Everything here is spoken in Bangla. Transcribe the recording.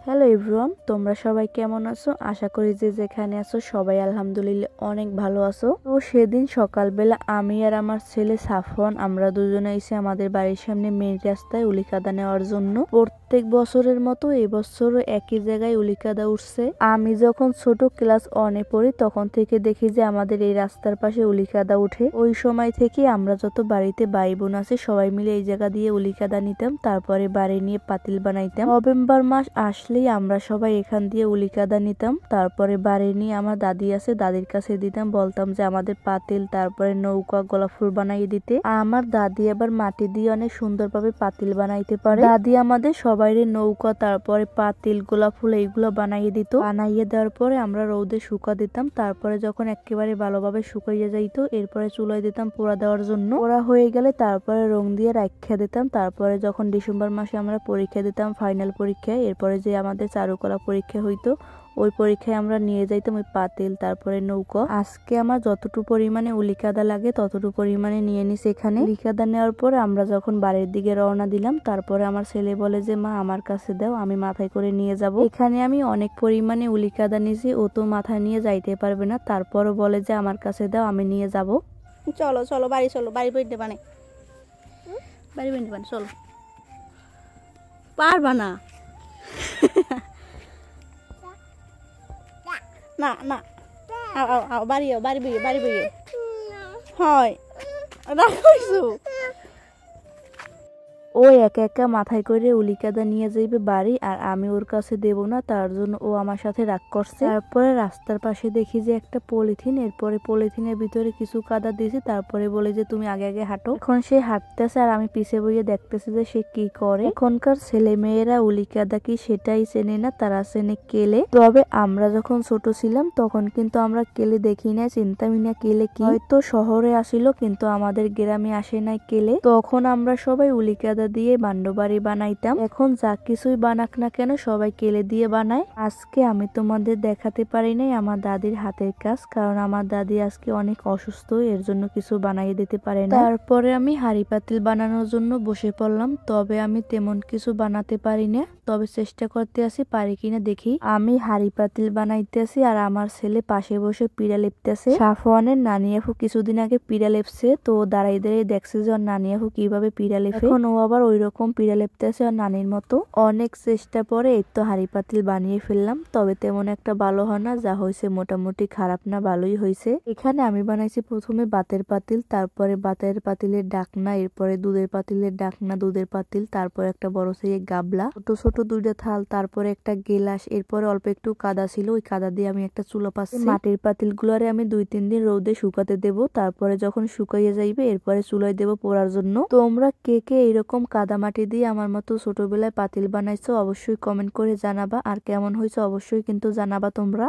হ্যালো এভরিওয়ান, তোমরা সবাই কেমন আছো? আশা করি যে যেখানে আছো সবাই আলহামদুলিল্লাহ অনেক ভালো আছো। তো সেদিন সকালবেলা আমি আর আমার ছেলে সাফওয়ান আমরা দুজনে এসে আমাদের বাড়ির সামনে মেন রাস্তায় উলিকাদা নেওয়ার জন্য। প্রত্যেক বছরের মতো এবছরও একই জায়গায় উলিকাদা উঠছে। আমি যখন ছোট ক্লাস 1-এ পড়ি তখন থেকে দেখি যে আমাদের এই রাস্তার পাশে উলিকাদা উঠে। ওই সময় থেকে আমরা যত বাড়িতে ভাই বোন আছে সবাই মিলে এই জায়গা দিয়ে উলিকাদা নিতাম, তারপরে বাড়ি নিয়ে পাতিল বানাইতাম। নভেম্বর মাস আসলে আমরা সবাই এখান দিয়ে উলিকাদা নিতাম, তারপরে বাড়ি নিয়ে আমার দাদি আছে দাদির কাছে দিতাম, বলতাম যে আমাদের পাতিল তারপরে নৌকা গোলাপ ফুল বানাইয়ে দিতে। আমার দাদি আবার মাটি দিয়ে অনেক সুন্দরভাবে পাতিল বানাইতে পারে। দাদি আমাদের সবাইরে নৌকা তারপরে পাতিল গোলাপ ফুল এইগুলো বানাইয়ে দিত। বানাইয়ে দেওয়ার পরে আমরা রোদে শুকা দিতাম, তারপরে যখন একেবারে ভালোভাবে শুকাইয়া যাইতো এরপরে চুলায় দিতাম পোড়া দেওয়ার জন্য। পোড়া হয়ে গেলে তারপরে রং দিয়ে রাখা দিতাম। তারপরে যখন ডিসেম্বর মাসে আমরা পরীক্ষা দিতাম ফাইনাল পরীক্ষায়, এরপরে যে আমাদের চারুকলা পরীক্ষা হইতো ওই পরীক্ষায় আমরা নিয়ে যাইতাম ওই পাতিল তারপরে নৌকা। আজকে আমার যতটুকু পরিমাণে উলিকাদা লাগে ততটুকু পরিমাণে নিয়ে নিছি এখানে। উলিকাদা নেওয়ার পরে আমরা যখন বাড়ির দিকে রওনা দিলাম, তারপরে আমার ছেলে বলে যে মা আমার কাছে দাও, আমি মাথায় করে নিয়ে যাব। এখানে আমি অনেক পরিমাণে উলিকাদা নিছি, ও তো মাথায় নিয়ে যাইতে পারবে না, তারপরও বলে যে আমার কাছে দাও আমি নিয়ে যাব। চলো চলো বাড়ি চলো, বাড়ি বইতে বানে বাড়ি বইতে বানে চলো। পারবা না না না আও আও আও বাড়ি আও, বাড়ি বইয়ে বাড়ি বইয়ে হয় রাখছো। ও একা একা মাথায় করে উলিকাদা নিয়ে যাইবে বাড়ি, আর আমি ওর কাছে দেব না, তার জন্য ও আমার সাথে রাগ করছে। তারপরে রাস্তার পাশে দেখি যে একটা পলিথিন, এরপরে পলিথিনের ভিতরে কিছু কাদা দিয়েছি, তারপরে বলে যে তুমি আগে আগে হাঁটো। এখন সে হাঁটতেছে আর আমি পিছে বইয়ে দেখতেছি যে সে কি করে। এখনকার ছেলে মেয়েরা উলিকাদা কি সেটাই চেনে না, তারা চেনে কেলে। তবে আমরা যখন ছোট ছিলাম তখন কিন্তু আমরা কেলে দেখি না, চিন্তামি না কেলে কি। হয়তো শহরে আসিল কিন্তু আমাদের গ্রামে আসে নাই কেলে। তখন আমরা সবাই উলিকাদা দিয়ে বান্ডবাড়ি বানাইতাম। এখন যা কিছুই বানাক না কেন সবাই কেলে দিয়ে বানায়। আজকে আমি তোমাদের দেখাতে পারি নাই আমার দাদির হাতের কাজ, কারণ আমার দাদি আজকে অনেক অসুস্থ, এর জন্য কিছু বানাইয়ে দিতে পারে না। তারপরে আমি হাঁড়ি পাতিল বানানোর জন্য বসে পড়লাম, তবে আমি তেমন কিছু বানাতে পারি না, তবে চেষ্টা করতে আসি পারি কিনা দেখি। আমি হাঁড়ি পাতিল বানাইতে আসি আর আমার ছেলে পাশে বসে পিড়া লেপতেছে। সাফওয়ানের নানি আপু কিছুদিন আগে পিড়া লেপছে, তো দাঁড়াই দাঁড়িয়ে দেখছে যে ওর নানি আপু কিভাবে পিড়া লেপে। এখন ও আবার ওই রকম পিড়া লেপতেছে আর নানির মতো। অনেক চেষ্টা পরে এই তো হাঁড়ি পাতিল বানিয়ে ফেললাম, তবে তেমন একটা ভালো হয় না, যা হয়েছে মোটামুটি খারাপ না, ভালোই হয়েছে। এখানে আমি বানাইছি প্রথমে বাতের পাতিল, তারপরে বাতের পাতিলের ডাকনা, এরপরে দুধের পাতিলের ডাকনা, দুধের পাতিল, তারপরে একটা বড় সাইজের গাবলা, ছোট ছোট দুইটা থাল, তারপরে একটা গেলাস, এরপরে অল্প একটু কাদা ছিল, ওই কাদা দিয়ে আমি একটা চুলা পাচ্ছি। মাটির পাতিল গুলারে আমি 2-3 দিন রোদে শুকাতে দেব, তারপরে যখন শুকাইয়া যাইবে এরপরে চুলায় দেব পোড়ার জন্য। তোমরা কে কে এইরকম কাদামাটি দিয়ে আমার মতো ছোটবেলায় পাতিল বানাইছো অবশ্যই কমেন্ট করে জানাবা, আর কেমন হয়েছে অবশ্যই কিন্তু জানাবা তোমরা।